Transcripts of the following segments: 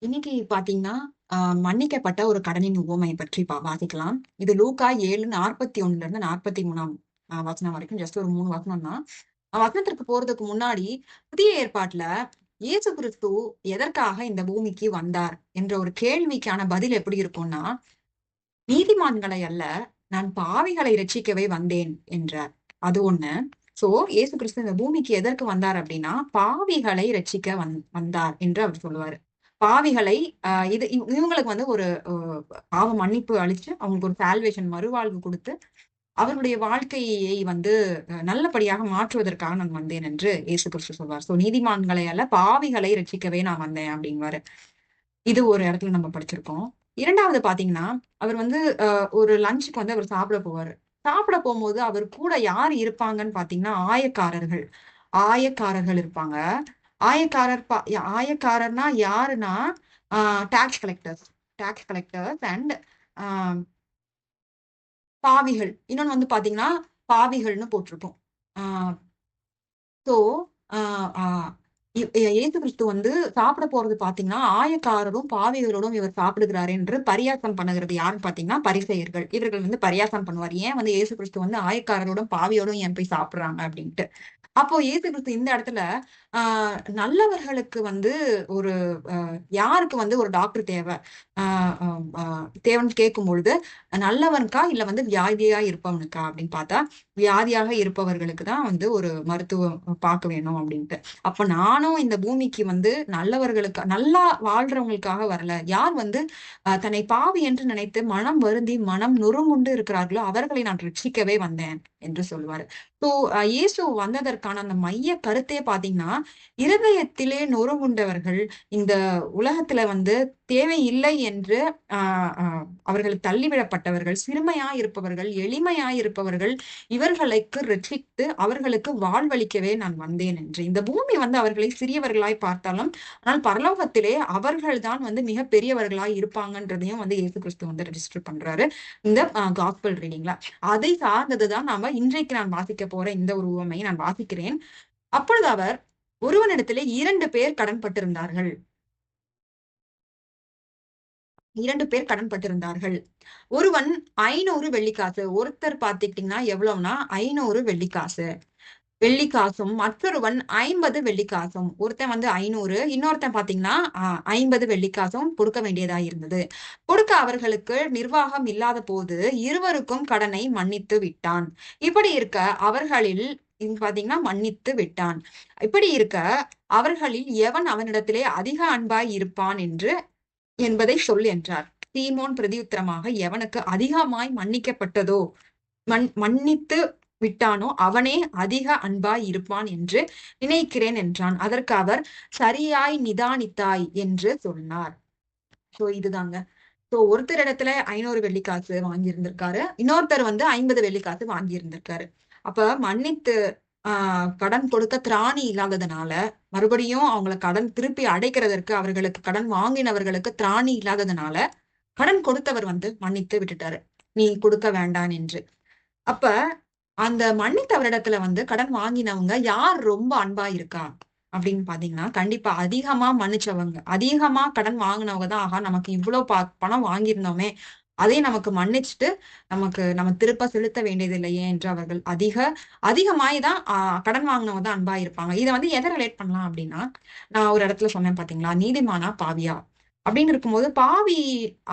இன்னைக்கு பாத்தீங்கன்னா, மன்னிக்கப்பட்ட ஒரு கடனின் உவமை பற்றி வாசிக்கலாம். இது லூக்கா 7:41 இருந்து 43ஆம் வசனம் வரைக்கும் ஜஸ்ட் ஒரு 3 வசனம் தான். வசனத்திற்கு போறதுக்கு முன்னாடி, புதிய ஏற்பாட்டுல இயேசு கிறிஸ்து எதற்காக இந்த பூமிக்கு வந்தார் என்ற ஒரு கேள்விக்கான பதில் எப்படி இருக்கும்னா, நீதிமான்களை அல்ல, நான் பாவிகளை இரட்சிக்கவே வந்தேன் என்றார். அது ஒண்ணு. சோ, இயேசு கிறிஸ்து இந்த பூமிக்கு எதற்கு வந்தார் அப்படின்னா, பாவிகளை இரட்சிக்க வந்தார் என்று அவர் சொல்லுவாரு. பாவிகளை இவங்களுக்கு வந்து ஒரு பாவ மன்னிப்பு அளிச்சு, அவங்களுக்கு ஒரு சால்வேஷன் மறுவாழ்வு குடுத்து, அவர்களுடைய வாழ்க்கையை வந்து நல்லபடியாக மாற்றுவதற்காக நான் வந்தேன் என்று இயேசு கிறிஸ்து சொல்வார். சோ, நீதிமான்களை அல்ல, பாவிகளை ரட்சிக்கவே நான் வந்தேன் அப்படின்னுவாரு. இது ஒரு இடத்துல நம்ம படிச்சிருக்கோம். 2வது பாத்தீங்கன்னா, அவர் வந்து ஒரு லஞ்சுக்கு வந்து அவர் சாப்பிட போவாரு. சாப்பிட போம்போது அவர் கூட யார் இருப்பாங்கன்னு பாத்தீங்கன்னா, ஆயக்காரர்கள். ஆயக்காரர்கள் இருப்பாங்க. ஆயக்காரர் ஆயக்காரர்னா யாருன்னா, ah tax collectors. Tax collectors and ah பாவிகள். இன்னொன்னு வந்து பாத்தீங்கன்னா, பாவிகள்னு போட்டிருக்கும். ஆ சோ, ஆ ஆ இயேசு கிறிஸ்து வந்து சாப்பிட போறது பாத்தீங்கன்னா, ஆயக்காரரும், பாவிகளோடும் இவர் சாப்பிடுகிறார் என்று பரியாசம் பண்ணுகிறது யாருன்னு பாத்தீங்கன்னா, பரிசேயர்கள். இவர்கள் வந்து பரியாசம் பண்ணுவார். ஏன் வந்து இயேசு கிறிஸ்து வந்து ஆயக்காரரோடும், பாவியோடும் ஏன் போய் சாப்பிடுறாங்க அப்படின்ட்டு. அப்போ இயேசு கிறிஸ்து இந்த இடத்துல ஆ நல்லவர்களுக்கு வந்து ஒரு யாருக்கு வந்து ஒரு டாக்டர் தேவை? ஆ அ அ தேவைன்னு கேட்கும்பொழுது, நல்லவனுக்கா? இல்ல வந்து வியாதியா இருப்பவனுக்கா? அப்படின்னு பார்த்தா, வியாதியாக இருப்பவர்களுக்கு தான் வந்து ஒரு மருத்துவம் பார்க்க வேணும் அப்படின்ட்டு. அப்ப நானும் இந்த பூமிக்கு வந்து நல்லவர்களுக்கு நல்லா வாழ்றவங்களுக்காக வரல. யார் வந்து தன்னை பாவி என்று நினைத்து மனம் வருந்தி, மனம் நொறுங்குண்டு இருக்கிறார்களோ, அவர்களை நான் ரட்சிக்கவே வந்தேன் என்று சொல்லுவாரு. ஸோ இயேசு வந்ததற்கான அந்த மைய கருத்தே பார்த்தீங்கன்னா, இருதயத்திலே நொறுங்குண்டவர்கள், இந்த உலகத்துல வந்து தேவையில்லை என்று ஆ அ அவர்கள் தள்ளிவிடப்பட்டவர்கள், சிறுமையாய் இருப்பவர்கள், எளிமையாய் இருப்பவர்கள், இவர்களுக்கு ரட்சித்து அவர்களுக்கு வாழ்வளிக்கவே நான் வந்தேன் என்று. இந்த பூமி வந்து அவர்களை சிறியவர்களாய் பார்த்தாலும், ஆனால் பரலோகத்திலே அவர்கள் தான் வந்து மிகப் பெரியவர்களாய் இருப்பாங்கன்றதையும் வந்து இயேசு கிறிஸ்து வந்து ரெஜிஸ்டர் பண்றாரு. இந்த காஸ்பல் ரீடிங்ல. அதை சார்ந்தது தான் நாம இன்றைக்கு நான் வாசிக்க போற இந்த ஒரு உவமையை நான் வாசிக்கிறேன். அப்பொழுது அவர் ஒருவனிடத்திலே 2 பேர் கடன்பட்டிருந்தார்கள். 2 பேர் கடன்பட்டிருந்தார்கள். ஒருவன் 500 வெள்ளிக்காசு. ஒருத்தர் பார்த்துக்கிட்டீங்கன்னா எவ்வளவுன்னா 500 வெள்ளிக்காசு. வெள்ளிக்காசும் மற்றொருவன் 50 வெள்ளிக்காசும். ஒருத்தன் வந்து 500 இன்னொருத்தன் பார்த்தீங்கன்னா 50 வெள்ளிக்காசும் கொடுக்க வேண்டியதா இருந்தது. கொடுக்க அவர்களுக்கு நிர்வாகம் இல்லாத போது இருவருக்கும் கடனை மன்னித்து விட்டான். இப்படி இருக்க அவர்களில் இங்க பார்த்தீங்கன்னா மன்னித்து விட்டான். இப்படி இருக்க அவர்களில் எவன் அவனிடத்திலே அதிக அன்பாய் இருப்பான் என்பதை சொல் என்றார். சீமோன் பிரதியுத்தரமாக எவனுக்கு அதிகமாய் மன்னிக்கப்பட்டதோ மன்னித்து விட்டானோ அவனே அதிக அன்பாய் இருப்பான் என்று நினைக்கிறேன் என்றான். அதற்கு அவர் சரியாய் நிதானித்தாய் என்று சொன்னார். சோ இதுதாங்க. சோ ஒருத்தர் இடத்துல 500 வெள்ளிக்காசு வாங்கியிருந்திருக்காரு. இன்னொருத்தர் வந்து 50 வெள்ளிக்காசு வாங்கியிருந்திருக்காரு. அப்ப மன்னித்து கடன் கொடுக்க திராணி இல்லாததுனால, மறுபடியும் அவங்கள கடன் திருப்பி அடைக்கிறதற்கு அவர்களுக்கு கடன் வாங்கினவர்களுக்கு திராணி இல்லாததுனால, கடன் கொடுத்தவர் வந்து மன்னித்து விட்டுட்டாரு. நீ கொடுக்க வேண்டான் என்று. அப்ப அந்த மன்னித்தவரிடத்துல வந்து கடன் வாங்கினவங்க யார் ரொம்ப அன்பா இருக்கா? அப்படின்னு பார்த்தீங்கன்னா, கண்டிப்பா அதிகமா மன்னிச்சவங்க. அதிகமா கடன் வாங்குனவங்க தான், ஆஹா நமக்கு இவ்ளோ பணம் வாங்கியிருந்தோமே! அதை நமக்கு மன்னிச்சுட்டு, நம்ம திருப்ப செலுத்த வேண்டியது இல்லையே என்று அவர்கள் அதிகமாய் தான் கடன் வாங்குனவங்க தான் அன்பா இருப்பாங்க. இத வந்து எத ரிலேட் பண்ணலாம் அப்படின்னா, நான் ஒரு இடத்துல சொன்னேன் பார்த்தீங்களா? நீதிமானா? பாவியா? அப்படின்னு இருக்கும்போது, பாவி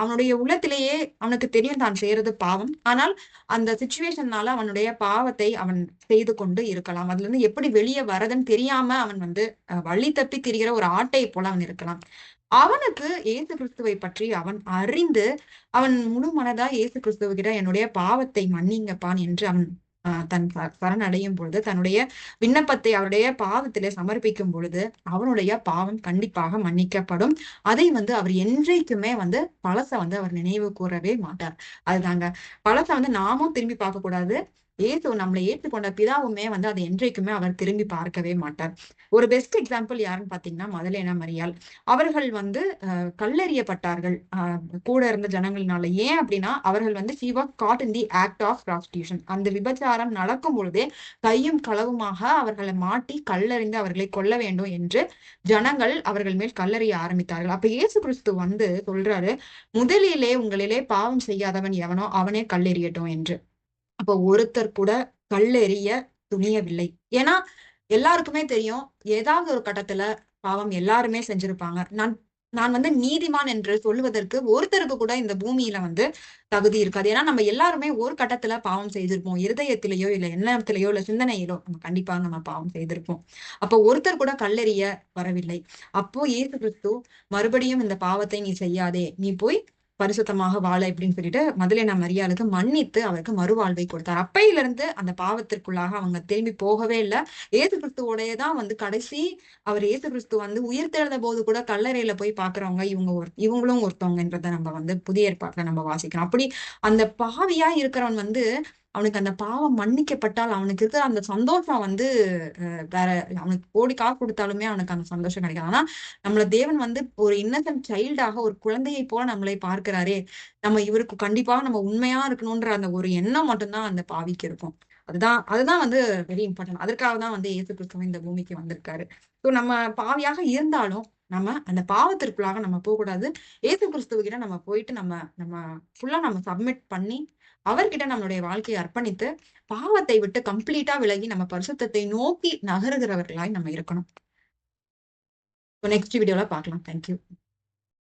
அவனுடைய உள்ளத்திலேயே அவனுக்கு தெரியும் தான் செய்றது பாவம். ஆனால் அந்த சிச்சுவேஷன்னால அவனுடைய பாவத்தை அவன் செய்து கொண்டு இருக்கலாம். அதுலருந்து எப்படி வெளிய வரதுன்னு தெரியாம அவன் வந்து வழி தப்பி திரிகிற ஒரு ஆட்டைப் போல அவன் இருக்கலாம். அவனுக்கு இயேசு கிறிஸ்துவை பற்றி அவன் அறிந்து, அவன் முழு மனதா இயேசு கிறிஸ்துவுகிட்ட என்னுடைய பாவத்தை மன்னிங்கப்பான் என்று அவன் தன் சரணடையும் பொழுது, தன்னுடைய விண்ணப்பத்தை அவருடைய பாதத்திலே சமர்ப்பிக்கும் பொழுது, அவனுடைய பாவம் கண்டிப்பாக மன்னிக்கப்படும். அதை வந்து அவர் என்றைக்குமே வந்து பழச வந்து அவர் நினைவு கூரவே மாட்டார். அதுதாங்க. பழச வந்து நாமும் திரும்பி பார்க்கக்கூடாது. இயேசு நம்மளை ஏற்றுக்கொண்ட பிதாவுமே வந்து அதை என்றைக்குமே அவர் திரும்பி பார்க்கவே மாட்டார். ஒரு பெஸ்ட் எக்ஸாம்பிள் யாருன்னு பாத்தீங்கன்னா மதலேனா மரியாள். அவர்கள் வந்து கல்லெறியப்பட்டார்கள் கூட இருந்த ஜனங்களினால. ஏன் அப்படின்னா அவர்கள் வந்து she was caught in the act of prostitution. அந்த விபச்சாரம் நடக்கும் பொழுதே கையும் களவுமாக அவர்களை மாட்டி கல்லெறிந்து அவர்களை கொல்ல வேண்டும் என்று ஜனங்கள் அவர்கள் மேல் கல்லெறிய ஆரம்பித்தார்கள். அப்ப இயேசு கிறிஸ்து வந்து சொல்றாரு, முதலிலே உங்களிலே பாவம் செய்யாதவன் எவனோ அவனே கல்லெறியட்டும் என்று. அப்ப ஒருத்தர் கூட கல்லெறிய துணியவில்லை. ஏன்னா எல்லாருக்குமே தெரியும், ஏதாவது ஒரு கட்டத்துல பாவம் எல்லாருமே செஞ்சிருப்பாங்க. நான் நான் வந்து நீதிமான் என்று சொல்லுவதற்கு ஒருத்தருக்கு கூட இந்த பூமியில வந்து தகுதி இருக்காது. ஏன்னா நம்ம எல்லாருமே ஒரு கட்டத்துல பாவம் செய்திருப்போம். இருதயத்திலேயோ இல்ல எண்ணத்திலேயோ இல்ல சிந்தனையிலோ நம்ம பாவம் செய்திருப்போம். அப்போ ஒருத்தர் கூட கல்லெறிய வரவில்லை. அப்போ இயேசு கிறிஸ்து மறுபடியும் இந்த பாவத்தை நீ செய்யாதே, நீ போய் பரிசுத்தமாக வாழ அப்படின்னு சொல்லிட்டு மதலேனா மரியாளுக்கு மன்னித்து அவருக்கு மறுவாழ்வை கொடுத்தார். அப்பையிலிருந்து அந்த பாவத்திற்குள்ளாக அவங்க திரும்பி போகவே இல்லை. இயேசு கிறிஸ்துவோடயே தான் வந்து கடைசி அவர் இயேசு கிறிஸ்து வந்து உயிர்த்தெழுந்த போது கூட கல்லறையில போய் பாக்குறவங்க இவங்களும் ஒருத்தவங்கன்றத நம்ம வந்து புதிய ஏற்பாட்டுல நம்ம வாசிக்கிறோம். அப்படி அந்த பாவியா இருக்கிறவன் வந்து அவனுக்கு அந்த பாவம் மன்னிக்கப்பட்டால் அவனுக்கு இருக்கிற அந்த சந்தோஷம் வந்து வேற. அவனுக்கு கோடி காசு கொடுத்தாலுமே அவனுக்கு அந்த சந்தோஷம் கிடைக்காது. ஆனா நம்மள தேவன் வந்து ஒரு இன்னசென்ட் சைல்டாக ஒரு குழந்தையை போல நம்மளை பார்க்கிறாரே, நம்ம இவருக்கு கண்டிப்பா நம்ம உண்மையா இருக்கணும்ன்ற அந்த ஒரு எண்ணம் மட்டும்தான் அந்த பாவிக்கு இருக்கும். அதுதான் வந்து வெரி இம்பார்ட்டன்ட். அதற்காக தான் வந்து இயேசு கிறிஸ்துவ இந்த பூமிக்கு வந்திருக்காரு. சோ நம்ம பாவியாக இருந்தாலும் நம்ம அந்த பாவத்திற்குள்ளாக நம்ம போகக்கூடாது. இயேசு கிறிஸ்துவ கிட்ட நம்ம போயிட்டு நம்ம நம்ம ஃபுல்லா நம்ம சப்மிட் பண்ணி அவர்கிட்ட நம்மளுடைய வாழ்க்கையை அர்ப்பணித்து பாவத்தை விட்டு கம்ப்ளீட்டா விலகி நம்ம பரிசுத்தத்தை நோக்கி நகருகிறவர்களாய் நம்ம இருக்கணும். நெக்ஸ்ட் வீடியோல பார்க்கலாம். தேங்க்யூ.